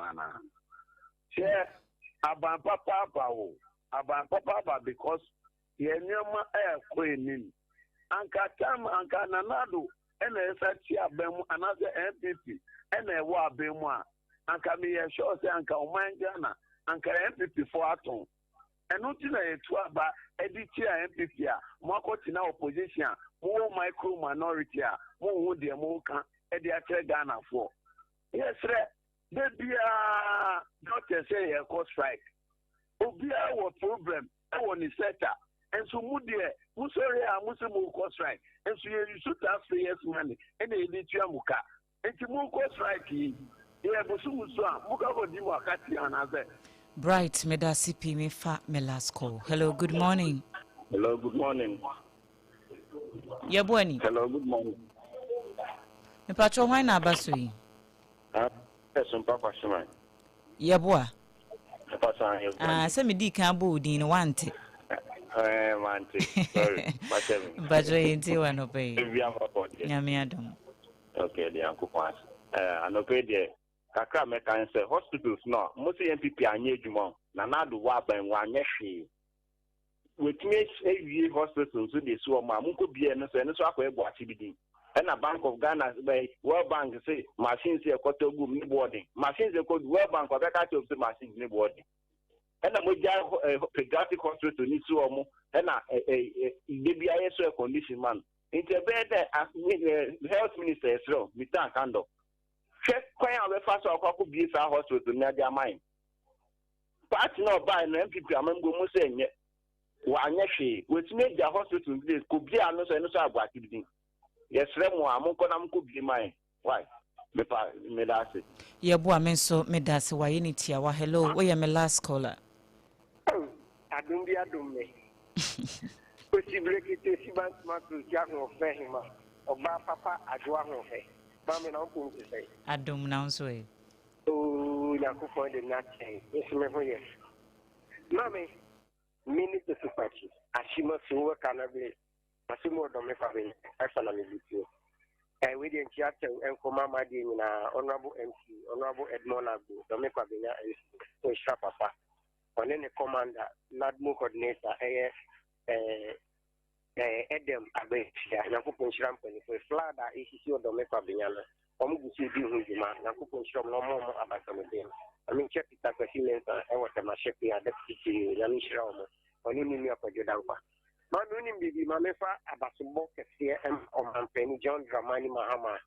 Share about papa because ye nyoma air queen. Anka tam anka nanado and a such abem another MPP and a war bemwa. Anka me a sure say anka umangana anka MPP for aton. And not in a twaba editia MPP, Marco in opposition, more micro minority, more wood the Moka, Edia Ghana for. Yes, sir. There be a doctor say a cost strike. Obia what problem? I want to settle. And so Mudia, Musori, Musimu cost strike. And so you should have 3 years money. And they did Yamuka. And to move cost strike, yeah, Busumu, Muka, Dimokati, and other. Bright medasi pi me fa me last call. Hello, good morning. Hello, good morning. Yabwani. Hello, good morning. Me patro why na basui? Sompa Shima. Yabwa. Ah, se me di kan bo din wante. Wante. Sorry. Patro yenti wano pe. Nyame adom. Okay, the uncle pass. Anope de kakra me kan say hospitals no most MPP anye dwuma na nado wa ban wa anye hwe wetime ewie hospitals so dey so ma munko bie no so akwa ebo ati bidin na Bank of Ghana by World Bank say machines e kwata gum ni boarding machines e ko World Bank ko beka to say machines ni boarding na mo ja pediatric hospital ni so mo na debi aye so condition man interbe the health minister so mitan kando check kwaya we fast akwa bi sa hospital na dia mine party no buy no MPP amamgo mu say nye wa anya hwe wetime dia hospital dey ko bi anu so agwa kibidin yes remo amunko na mko bi mine why me dase ye bo amenso me dase wa yini tia wa hello we ye me last caller adum me ko si brekete si bank ma to ja ho fe hima oba papa adwa ho fe mami na ko nti say adum na nso e o ya ko for the night yes me ho yes mami minute to pachi ashima so kana be asimo do me fa be afa na me bitio we dey nchiate enkoma ma di na honorable MC honorable Edmond Agbo do me fa be na so sha papa one ne commander ladmo coordinator Edem Abetia na kupon shiram pani for flada isisi o do me fa be na omugusi di hu juma na kupon shiram no mo abasamede ami check it up silensa e wata ma check ya deputy ya mi shiram oni ni mi akojo danpa manu ni bibi ma mefa abasumbo kese omanpeni John Dramani Mahama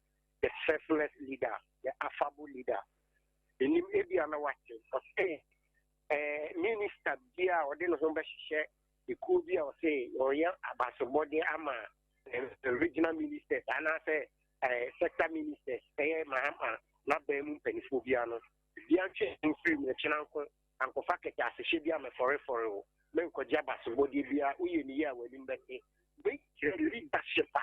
the selfless leader the affable leader enim ebi ana wache okay minister bia ode no homba hye eku bia o say oya abasumbo de ama the regional ministers ana say sector ministers Mahama na ba mu penifo bia no bia nche free me chinanko ankofa kete asehye bia me for men ko jaba so body bia uye ni ya wali mbete be leadership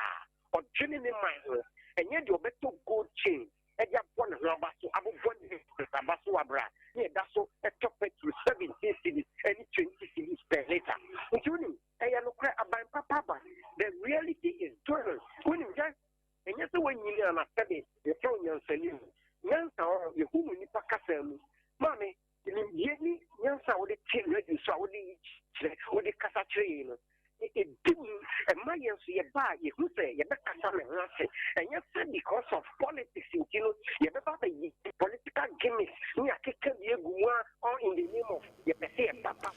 o twene ne man enye de obeto gold chain e ja pon ho ba so abobon ni ba so abra ni da so e top to 17 cities any 20 cities per liter untuni e ya no kra aban papa ba the reality is total when you just enye so when you na sabe you throw your salim nyansa o ye hu ni pakasa mu mame ni nyansa wo de tin ready so wo de kasa tre no e dim e mayen so ye ba ye hu say ye be kasa me ho ase and yes because of politics you know ye be ba the political gimmicks ni akeka bi eguwa all in the name of ye be say papa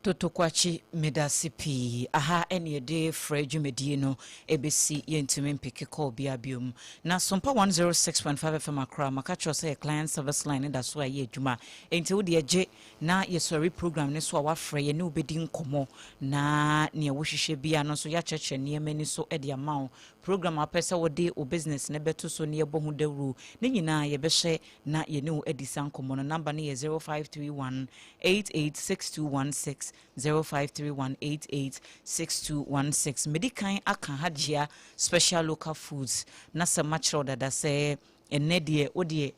Totokwachi medasipi aha ene de frejumedie no ebesi yentumi mpeke call biabium na Sompa 106.5 FM akra makacho say client service line da so aye adwuma enti wo de agye na ye sorry program ne so a wafre ye ne obedi nkomo na ne wo hwehwe bia no so ya cheche ne mani so e de amawo program apese wo de o business ne beto so ne ye bohu dawru ne nyina ye behye na ye ne wo edisa nkomo no number ne ye 0531 886216 0531886216 medican aka hajia special local foods na se matchro dada se enedie odie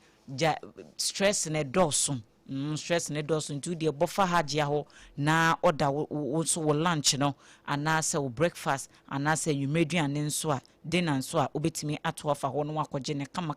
stress ne doso stress ne doso ntu de bofa hagia ho na order wo so wo lunch no anase wo breakfast anase nwumeduane nso a dinner nso a obetimi ato afa ho no akɔgye ne kama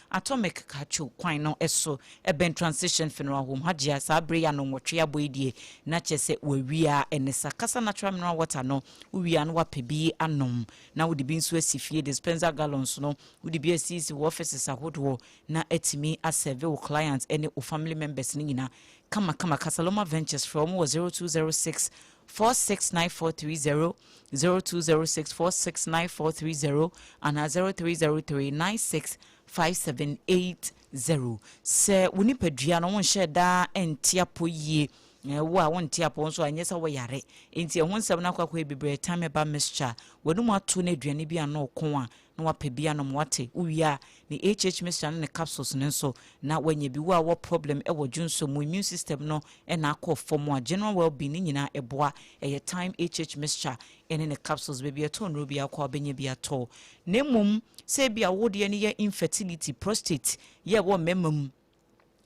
atomic kacho kwan no eso eben transition funeral home hagia sabre ya no nwotwe aboidie na kyese wawia enesa kasa natural mineral water no wia no wapebi anom na wodi bi nso asifie dispenser gallons no wodi bi asisi wo offices ahodo na etimi aserve wo clients any wo family members ni nyina kama Kasaloma Ventures from 0206 469430 0206 469430 and 0303 965780 se woni padua no won share da entiapo yie wo a won tiapo nso anyesa wo yare enti ehun nsem na kwakwa ebibre time ba mixture wonu mu ato na aduane bi ana okon a na wapebia no mwate uwia ni HH mixture ne capsules nso na wanye bi wo a wo problem e wo junso mu immune system no e na akọ form a general well-being nyina eboa e time HH mixture ene ne capsules baby ato no bi akọ benye bi ato nemum se bia wo de ne ye infertility prostate ye wo memum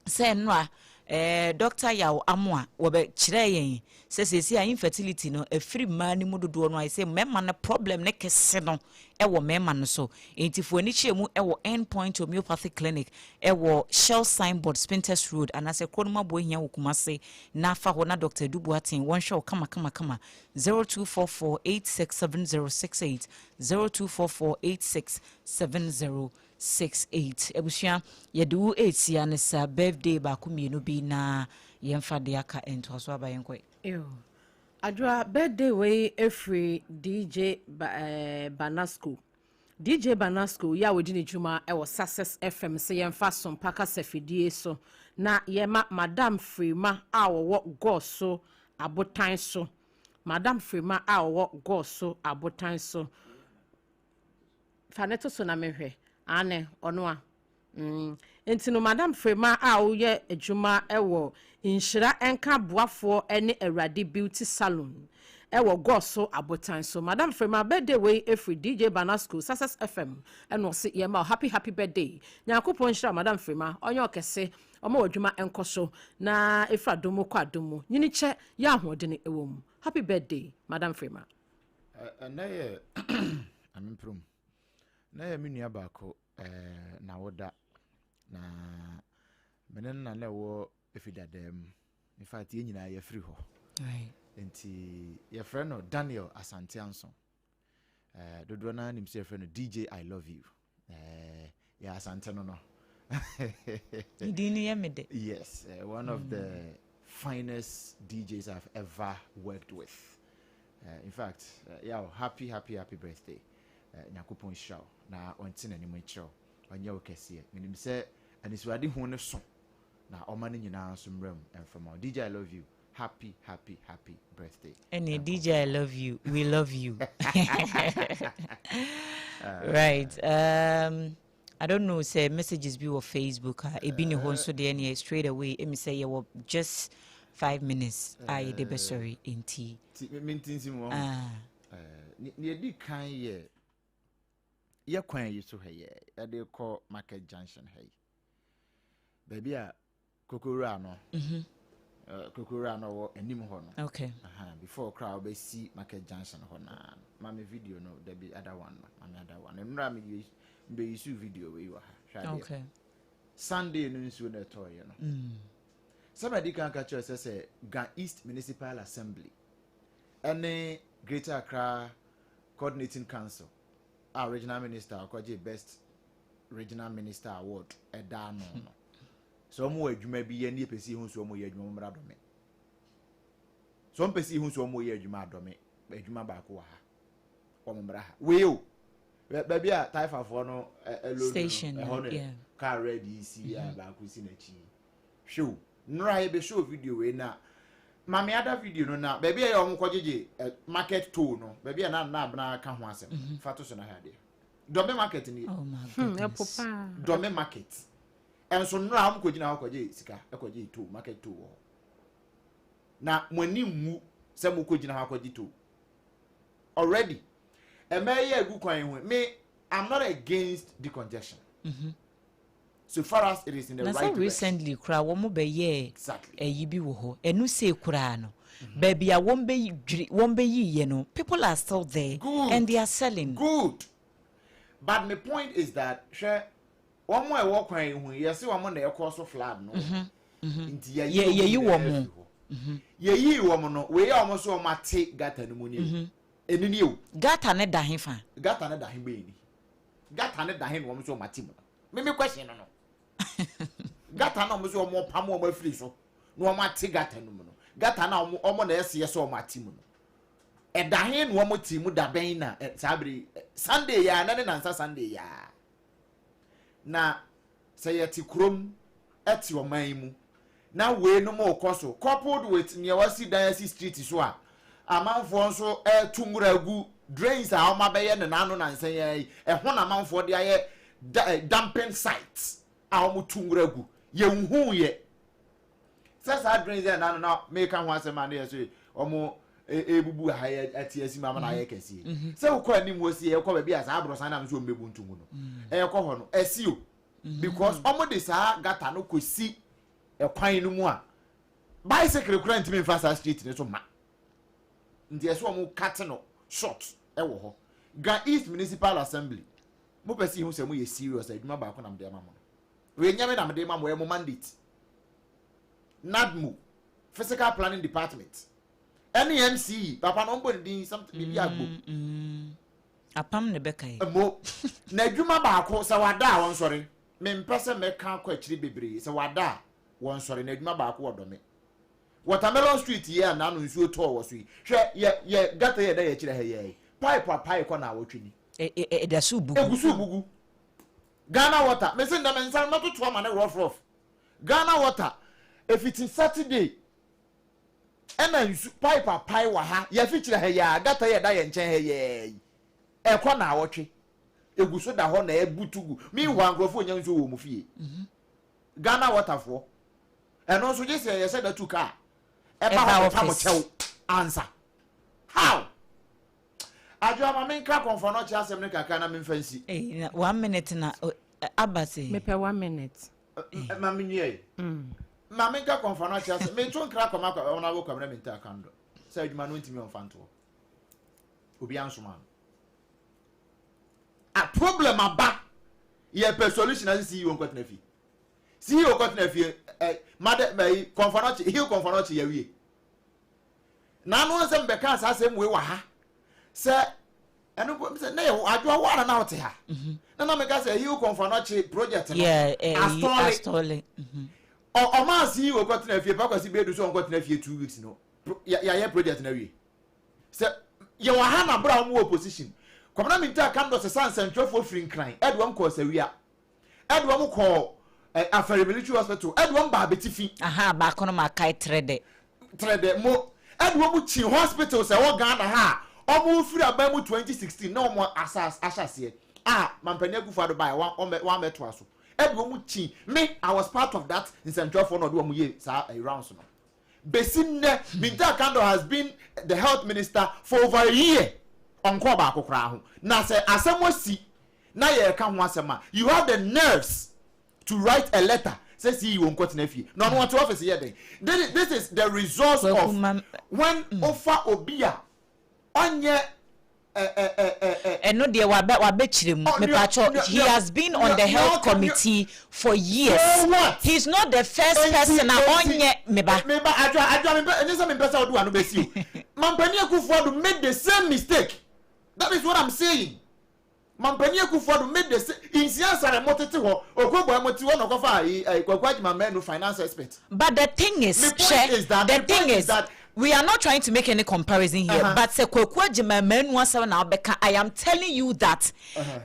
se no a doctor yawo amwa wo be kire yen se a infertility no afiri ma ni mudodo no ai se mema na problem ne kese no e wo mema no so entifo ani chiemu e wo endpoint homeopathic clinic e wo Shell Signboard Spintex Road anase kronoma bo hia wo kumase na fa ho na Dr. Dubuatin won show kama 0244867068 0244867068 ebusia yedu etia ne sa birthday ba ko mienu bi na yemfa de aka ento so aba yenkwe Adwoa birthday way every DJ Banasco ya wodi ne juma e wo Success FM se yemfa Sompa kasafidie so na yema Madam Freema a wo goso abotan so Madam Freema a wo goso abotan so faneto so na mehwe ane ono a entino Madam Freema a wo ye adwuma e wo inshira enka boafo ene Awurade beauty salon e wo goso abotan so Madam Freema birthday way every DJ Banasco Success FM eno se yema happy birthday nyakopon shira Madam Freema onye okese omo adwuma enkoso na efra domo kwa domo nyini che ya ahodene ewom happy birthday Madam Freema na ye amimprum na ye menua baako na woda na menen na lewo efidadem in fact ye nyina ye free ho right enti ye friend no Daniel Asante Anson dodo na nim se friend no DJ I love you ya Asante no idini yemede yes one of the finest DJs I've ever worked with in fact happy birthday nyakopon show na ontina ni mwecho onye okese minim se aniswade hu ne so na oma ne nyina so mram and from our DJ I love you happy birthday and DJ I love you we love you right I don't know say messages be on Facebook e bi ne ho so de any straight away me say you were just 5 minutes I dey be sorry enti mintinsi mo ni edi kan ye kwan yi so heye e dey call Market Junction hey baby a kokora no kokora no wo anim ho no okay before crowd be see Market Junction ho na mama video no there be other one emra me be use video we wa ha okay Sunday no nso na toy no somebody can catch us say Ga East Municipal Assembly any Greater Accra Coordinating Council our regional minister akwaje best regional minister award eda no so mo adwuma bi ye ne pesi hu so mo ye adwuma mra dome so pesi hu so mo ye adwuma adome adwuma ba ko ha o mra ha we o ba bia taifa for no station yeah car ready see ba ko si na chi show nra he be show video we na mami ada video no na baby ya omo kwajeje market tool no baby ya na abna ka ho asem fato so na ha de dome market ni oh my goodness dome market enso nra am kwajina ha kwaje sika kwaje tool market tool na mwani mu se mu kwajina ha kwaje tool already e me ye gu kwan hu me I'm not against decongestion so far as it is in the right direction. Recently kura wo mo be ye exactly eyibi wo ho enu se kura no baby a won be yi no people are still there good. And they are selling good. But my point is that one more walk when you see one na cause of flood no inti ye wo mo ye wo no we almost o mate gata no mu ni enini o gata ne da he fa gata ne da he be ni gata ne da he no almost o mate mo me question no gata na almost o mo pam o ma free so no o mate gata no mu no gata na o mo na ese so o mate mu no e da he no o mo ti mu da ben na sabri Sunday ya na ne nansa Sunday ya na say yeti krom eti o man mu na we no mo koso coupled with near wasi diocese street so a amanfo nso tunguragu drains a o mabeye ne nanu na nsan ye ho na amanfo de aye dumping sites a o tunguragu ye nhu ye sasa drains na nanu na make kan ho asema na ye so o mo ebubu ha ye atiasi mama na ye kesi se wo kwa nim wosi ye kwa ba bia sa abro san na nso mebu ntungu no kwa ho no esio because omo de sa gata no kosi ekwan no mu a bicycle kura ntimi fasa street ne so ma ndi eso omo cut no short wo ho Ga East Municipal Assembly mo pesi hu se mo ye serious aduma ba ko na mde mama we nyame na mde mama we mo mandate NADMO Physical Planning Department NEMC papa no mbon din something bi agbo apam ne bekai mo na adwuma ba ko sa wada won sori me mpese me kan kwa chiri bebre sa wada won sori na adwuma ba ko wodome Watermelon Street here na no nsuo to wo so hwe ye gata ye da ye chire ha ye pipe ko na wotwini da su bugu egusu bugu Ghana Water me se ndam nsan no to ama na rough Ghana Water if it's Saturday ena nsu pipe wa ha ye fi chire ha ye gata ye da ye nchen ha ye ko na wotwe egusu da ho na ebutugu mi wa ngrofo nya nsu wo mu fie Ghana Water fo eno so je se ye se da tuka eba ho chew answer how ajo ma men ka konfo cha asem ne kaka na men fancy 1 minute na abase me pe 1 minute ma menye ma men ka konfo cha asem me tun kra koma kwa na wo kwamra men ta kando say aduma no ntimi on fanto obi ansoma a problem aba ye per solution as see you on kwatna fi see you kwatna fi made mai konfo hill konfo ya wie na no se mbeka asasem we wa ha se eno se na ye adwo wa na wote ha na me ka se hill konfo project no astole o ma see you kwatna fi pa kwasi bedu so on kwatna fi 2 weeks no ya project na wie se ye wa ha na bra mu opposition kwamna minta kando se san central for free crime edwam ko sawia edwam ko Afare military hospital edwam ba betifi ba kono ma kai trade mo edwam chi hospital se wo Ghana ha omo firi aba mu 2016 na omo asase mampania gufa do bai wa meto aso edwam chi me I was part of that in central for no do omo ye sa rounds no besinne minta kando has been the health minister for over a year onko ba akokra ho na se asemosi na ye ka ho asema you have the nerves to write a letter says you won't cut nephew no want to office here this is the result of when offer obia onye no dia wa be chirem me pacho he has been on the health committee for years he's not the first person na onye meba adwa me pesa odu anu be si mampani Akufo-Addo made the same mistake. That is what I'm saying. Mampani Akufo-Addo made the same Asare motete ho okobo moti wo no kofa kwakwaji mamenu finance expert. But the thing is that we are not trying to make any comparison here, but se kwakwaji mamenu asawa na obeka, I am telling you that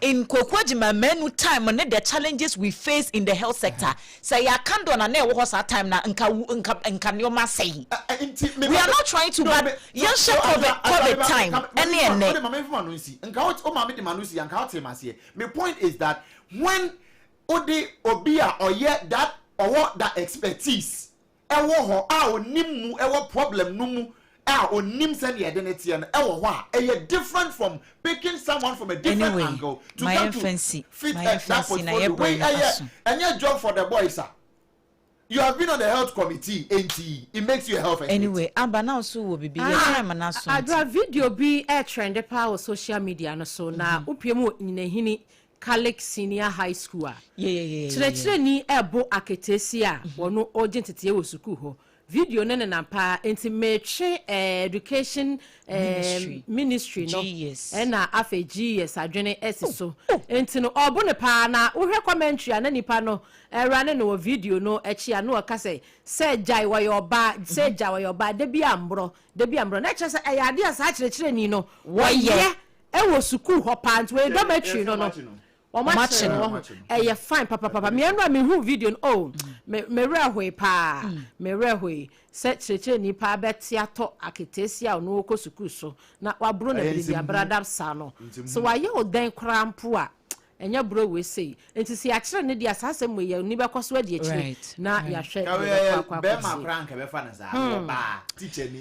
in kwakwaji mamenu time on the challenges we face in the health sector, say ya kando na ne wo sa time na nka nyoma say. We are not trying to but yes COVID time my point is that when obia or yet that or what that expertise ewo ho a onim mu ewo problem no mu onim send the identity and a different from picking someone from a different angle to come to fit that portfolio. And your job for the boys, sir. You have been on the health committee, NTE. It makes you a health expert. Anyway, Amba now so will be I draw video be a trend the power social media and so now upiemu in a hini Catholic Senior High School. Yeah. Ni ebo aketesia wono urgent tie wo suku video nene na pa intimate education ministry no na afa GS adwene so enti no obo ne pa na wo hwe commentary na nipa no run no video no echi na o ka say jai wa your ba de bi ambro na che say ayade asa kire ni no wo ye e wo suku ho pa nt we dormitory no Omachino, fine, papa. Me and me who video me railway pa, me railway. Set ni pa betiato akitesia no kosukuso na wabro na bia brother sano. So why you den krampua? Enya bro we say. Enti si akire ne dia sasem we ye ni be koso ade akire na ya hwe. Be ma kranka be fa na za ba teacher ni